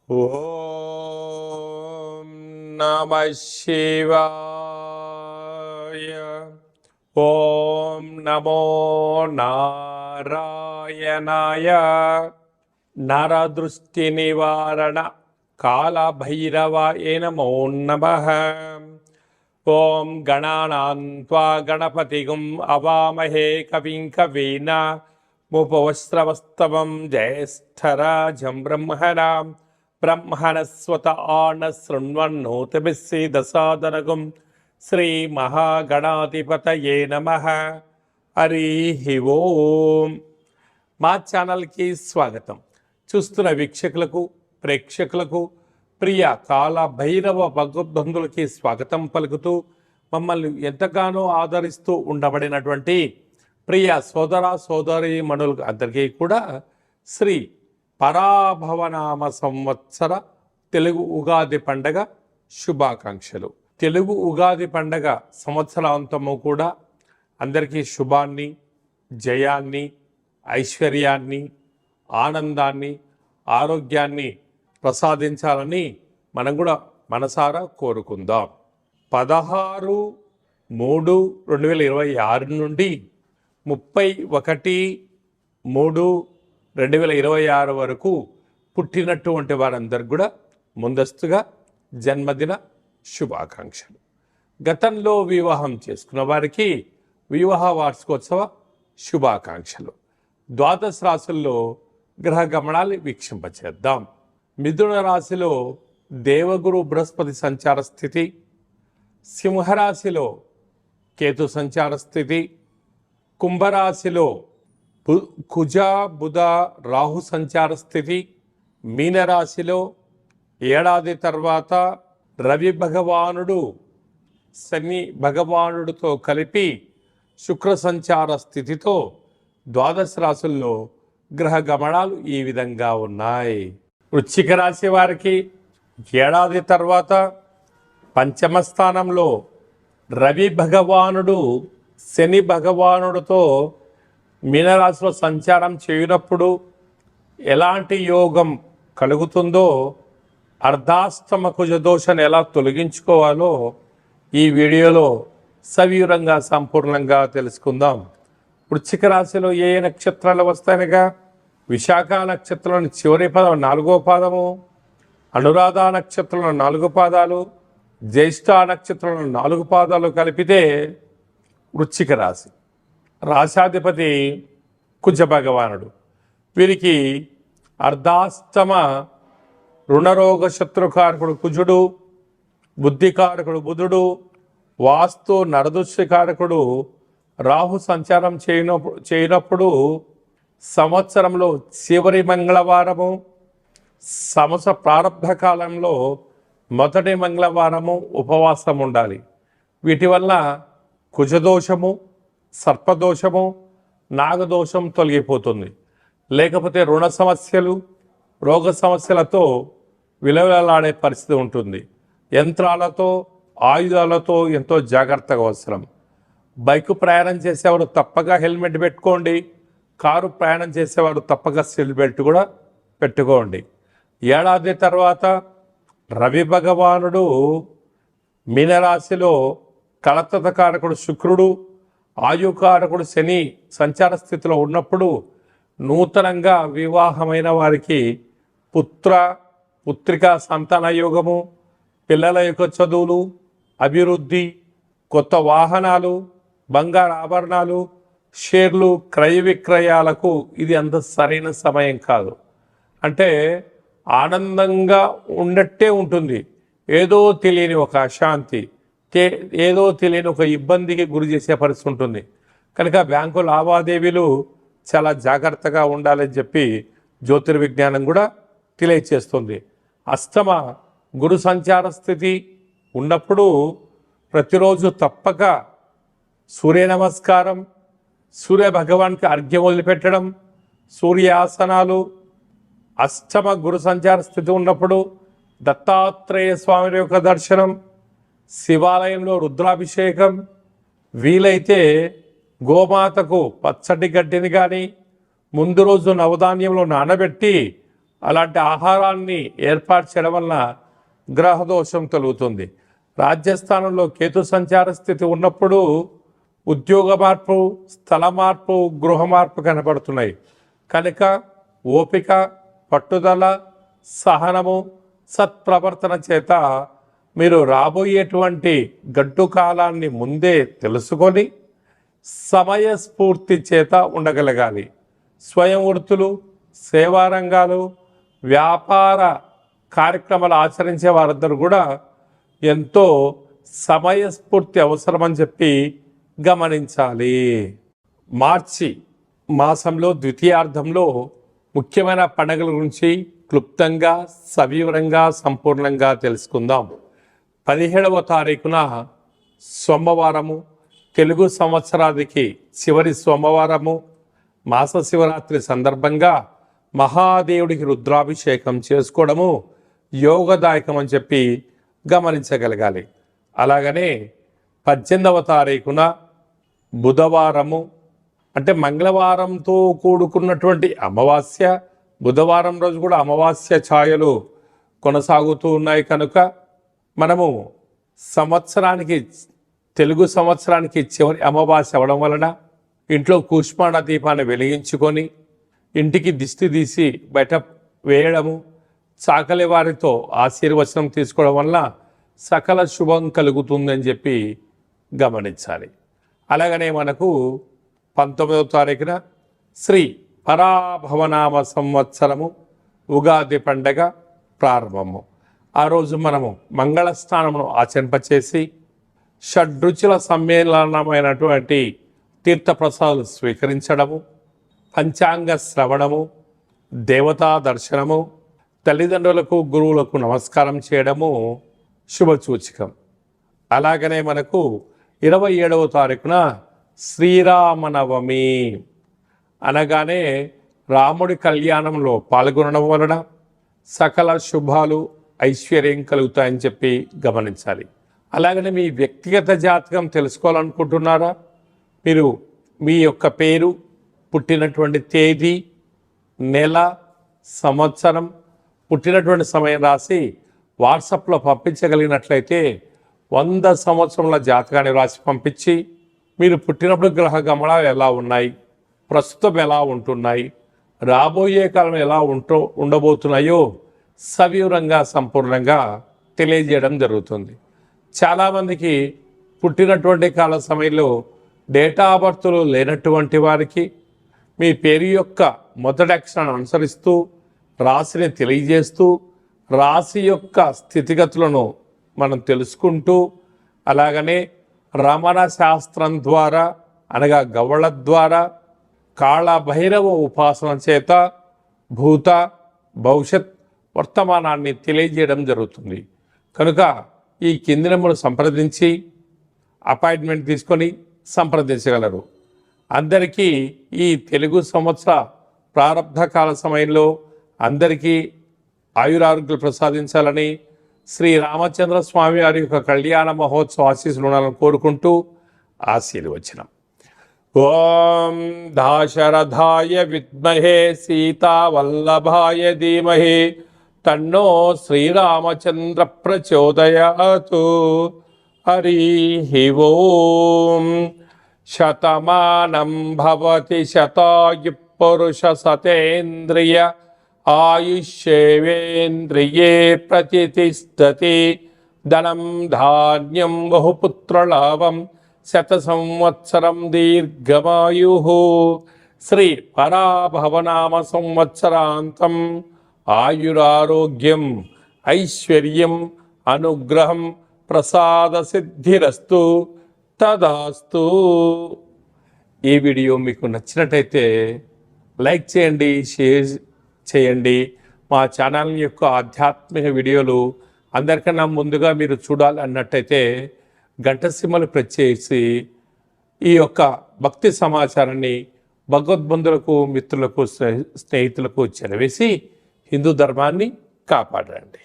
ఓం నమః శివాయ. ఓం నమో నారాయణాయ. నరదృష్టి నివారణ కాల భైరవాయ నమో నమః. ఓం గణానాం త్వా గణపతిగుం అవామహే కవిం కవీన ముపవస్త్రవస్తవం జ్యేష్ఠరాజం బ్రహ్మణాం బ్రహ్మణస్వత ఆన శృణ్వన్నోతిభిస్సీదసాదనగుం శ్రీ మహాగణాధిపతయే నమః. హరి ఓం. మా ఛానల్కి స్వాగతం. చూస్తున్న వీక్షకులకు ప్రేక్షకులకు ప్రియ కాల భైరవ భగవద్బంధులకి స్వాగతం పలుకుతూ మమ్మల్ని ఎంతగానో ఆదరిస్తూ ఉండబడినటువంటి ప్రియ సోదర సోదరి మనులకు అందరికీ కూడా శ్రీ పరాభవనామ సంవత్సర తెలుగు ఉగాది పండగ శుభాకాంక్షలు. తెలుగు ఉగాది పండగ సంవత్సరాంతము కూడా అందరికీ శుభాన్ని, జయాన్ని, ఐశ్వర్యాన్ని, ఆనందాన్ని, ఆరోగ్యాన్ని ప్రసాదించాలని మనం కూడా మనసారా కోరుకుందాం. 16/3/2026 నుండి 31/3/2026 వరకు పుట్టినటువంటి వారందరికి కూడా ముందస్తుగా జన్మదిన శుభాకాంక్షలు. గతంలో వివాహం చేసుకున్న వారికి వివాహ వార్షికోత్సవ శుభాకాంక్షలు. ద్వాదశ రాశుల్లో గ్రహ గమనాలు వీక్షింపచేద్దాం. మిథున రాశిలో దేవగురు బృహస్పతి సంచార స్థితి, సింహరాశిలో కేతు సంచార స్థితి, కుంభరాశిలో కుజ బుధ రాహు సంచార స్థితి, మీనరాశిలో ఏడాది తర్వాత రవి భగవానుడు శని భగవానుడితో కలిపి శుక్ర సంచార స్థితితో ద్వాదశ రాశుల్లో గ్రహ గమనాలు ఈ విధంగా ఉన్నాయి. వృశ్చిక రాశి వారికి ఏడాది తర్వాత పంచమ స్థానంలో రవి భగవానుడు శని భగవానుడితో మీనరాశిలో సంచారం చేయనప్పుడు ఎలాంటి యోగం కలుగుతుందో, అర్ధాష్టమ కుజదోషాన్ని ఎలా తొలగించుకోవాలో ఈ వీడియోలో సవివరంగా సంపూర్ణంగా తెలుసుకుందాం. వృశ్చిక రాశిలో ఏ నక్షత్రాలు వస్తాయనగా విశాఖ నక్షత్రంలోని చివరి పదం 4వ పాదము, అనురాధ నక్షత్రంలో 4 పాదాలు, జ్యేష్ఠ నక్షత్రంలో 4 పాదాలు కలిపితే వృశ్చిక రాశి. రాశాధిపతి కుజ భగవానుడు. వీరికి అర్ధాష్టమ రుణరోగ శత్రుకారకుడు కుజుడు, బుద్ధికారకుడు బుధుడు, వాస్తు నరదృష్టికారకుడు రాహు సంచారం చేయనప్పుడు సంవత్సరంలో చివరి మంగళవారము, సంవత్సర ప్రారంభ కాలంలో మొదటి మంగళవారము ఉపవాసం ఉండాలి. వీటి వల్ల కుజదోషము, సర్పదోషము, నాగదోషం తొలగిపోతుంది. లేకపోతే రుణ సమస్యలు, రోగ సమస్యలతో విలవిలలాడే పరిస్థితి ఉంటుంది. యంత్రాలతో, ఆయుధాలతో ఎంతో జాగ్రత్తగా అవసరం. బైక్ ప్రయాణం చేసేవారు తప్పగా హెల్మెట్ పెట్టుకోండి. కారు ప్రయాణం చేసేవారు తప్పగా సీట్ బెల్ట్ కూడా పెట్టుకోండి. ఏడాది తర్వాత రవి భగవానుడు మీనరాశిలో కలత్రకారకుడు శుక్రుడు, ఆయుకారకుడు శని సంచార స్థితిలో ఉన్నప్పుడు నూతనంగా వివాహమైన వారికి పుత్రికా సంతాన యోగము, పిల్లల యొక్క చదువులు, అభివృద్ధి, కొత్త వాహనాలు, బంగారు ఆభరణాలు, షేర్లు క్రయ విక్రయాలకు ఇది అంత సరైన సమయం కాదు. అంటే ఆనందంగా ఉన్నట్టే ఉంటుంది, ఏదో తెలియని ఒక అశాంతి, ఏదో తెలియని ఒక ఇబ్బందికి గురి చేసే పరిస్థితి ఉంటుంది. కనుక బ్యాంకు లావాదేవీలు చాలా జాగ్రత్తగా ఉండాలని చెప్పి జ్యోతిర్విజ్ఞానం కూడా తెలియచేస్తుంది. అష్టమ గురు సంచార స్థితి ఉన్నప్పుడు ప్రతిరోజు తప్పక సూర్య నమస్కారం, సూర్య భగవాన్కి అర్ఘ్యం వదిలిపెట్టడం, సూర్యాసనాలు. అష్టమ గురు సంచార స్థితి ఉన్నప్పుడు దత్తాత్రేయ స్వామి యొక్క దర్శనం, శివాలయంలో రుద్రాభిషేకం, వీలైతే గోమాతకు పచ్చటి గడ్డిని కానీ ముందు రోజు నవధాన్యంలో నానబెట్టి అలాంటి ఆహారాన్ని ఏర్పాటు చేయడం వలన గ్రహదోషం కలుగుతుంది. రాజ్యస్థానంలో కేతు సంచార స్థితి ఉన్నప్పుడు ఉద్యోగ మార్పు, స్థల మార్పు, గృహ మార్పు కనబడుతున్నాయి. కనుక ఓపిక, పట్టుదల, సహనము, సత్ప్రవర్తన చేత మీరు రాబోయేటువంటి గడ్డు కాలాన్ని ముందే తెలుసుకొని సమయస్ఫూర్తి చేత ఉండగలగాలి. స్వయం వృత్తులు, సేవా రంగాలు, వ్యాపార కార్యక్రమాలు ఆచరించే వారందరూ కూడా ఎంతో సమయస్ఫూర్తి అవసరమని చెప్పి గమనించాలి. మార్చి మాసంలో ద్వితీయార్థంలో ముఖ్యమైన పండుగల గురించి క్లుప్తంగా, సవివరంగా, సంపూర్ణంగా తెలుసుకుందాం. 17వ తారీఖున సోమవారము, తెలుగు సంవత్సరానికి చివరి సోమవారము, మాస శివరాత్రి సందర్భంగా మహాదేవుడికి రుద్రాభిషేకం చేసుకోవడము యోగదాయకం అని చెప్పి గమనించగలగాలి. అలాగనే 18వ తారీఖున బుధవారము, అంటే మంగళవారంతో కూడుకున్నటువంటి అమావాస్య, బుధవారం రోజు కూడా అమావాస్య ఛాయలు కొనసాగుతూ ఉన్నాయి. కనుక మనము తెలుగు సంవత్సరానికి చివరి అమావాస్య అవడం వలన ఇంట్లో కూష్మాండ దీపాన్ని వెలిగించుకొని ఇంటికి దిష్టి తీసి బయట వేయడము, చాకలి వారితో ఆశీర్వచనం తీసుకోవడం వల్ల సకల శుభం కలుగుతుందని చెప్పి గమనించాలి. అలాగనే మనకు 19వ తారీఖున శ్రీ పరాభవనామ సంవత్సరము ఉగాది పండగ ప్రారంభము. ఆ రోజు మనము మంగళ స్నానమును ఆచరింపచేసి షడ్రుచుల సమ్మేళనమైనటువంటి తీర్థప్రసాదాలు స్వీకరించడము, పంచాంగ శ్రవణము, దేవతా దర్శనము, తల్లిదండ్రులకు గురువులకు నమస్కారం చేయడము శుభసూచకం. అలాగనే మనకు 27వ తారీఖున శ్రీరామనవమి అనగానే రాముడి కళ్యాణంలో పాల్గొనడం వలన సకల శుభాలు, ఐశ్వర్యం కలుగుతాయని చెప్పి గమనించాలి. అలాగనే మీ వ్యక్తిగత జాతకం తెలుసుకోవాలనుకుంటున్నారా? మీరు మీ యొక్క పేరు, పుట్టినటువంటి తేదీ, నెల, సంవత్సరం, పుట్టినటువంటి సమయం రాసి వాట్సాప్లో పంపించగలిగినట్లయితే 100 సంవత్సరముల జాతకాన్ని రాసి పంపించి మీరు పుట్టినప్పుడు గ్రహ గమనాలు ఎలా ఉన్నాయి, ప్రస్తుతం ఎలా ఉంటున్నాయి, రాబోయే కాలం ఎలా ఉండబోతున్నాయో సవివరంగా, సంపూర్ణంగా తెలియజేయడం జరుగుతుంది. చాలామందికి పుట్టినటువంటి కాల సమయంలో డేటా ఆఫ్ బర్త్లు లేనటువంటి వారికి మీ పేరు యొక్క మొదటి అక్షరాన్ని అనుసరిస్తూ రాశిని తెలియజేస్తూ రాశి యొక్క స్థితిగతులను మనం తెలుసుకుంటూ, అలాగనే రమణ శాస్త్రం ద్వారా అనగా గవ్వళ ద్వారా కాళభైరవ ఉపాసన చేత భూత, భవిష్యత్, వర్తమానాన్ని తెలియజేయడం జరుగుతుంది. కనుక ఈ కింది నెంబర్ను సంప్రదించి అపాయింట్మెంట్ తీసుకొని సంప్రదించగలరు. అందరికీ ఈ తెలుగు సంవత్సర ప్రారంభ కాల సమయంలో అందరికీ ఆయురారోగ్యాలు ప్రసాదించాలని శ్రీ రామచంద్ర స్వామి వారి యొక్క కళ్యాణ మహోత్సవ ఆశీస్సులు ఉండాలని కోరుకుంటూ ఆశీర్వచనం. ఓం దాశరథాయ విద్మహే సీతావల్లభాయ ధీమహి తన్నో శ్రీరామచంద్ర ప్రచోదయాతు. హరి ఓం. శతమానం భవతి శతాయు పురుష సతేంద్రియ ఆయుష్యేవేంద్రియే ప్రతిష్టతి. ధనం ధాన్యం బహుపుత్రలాభం శత సంవత్సరం దీర్ఘమాయు. శ్రీ పరాభవనామ సంవత్సరాంతం ఆయురారోగ్యం, ఐశ్వర్యం, అనుగ్రహం, ప్రసాద సిద్ధిరస్తు. తదాస్తు. ఈ వీడియో మీకు నచ్చినట్టయితే లైక్ చేయండి, షేర్ చేయండి. మా ఛానల్ యొక్క ఆధ్యాత్మిక వీడియోలు అందరికన్నా ముందుగా మీరు చూడాలి అన్నట్టయితే గంట సింబల్ ప్రెస్ చేసి ఈ యొక్క భక్తి సమాచారాన్ని భగవద్బంధులకు, మిత్రులకు, స్నేహితులకు చేరవేసి హిందూ ధర్మాన్ని కాపాడండి.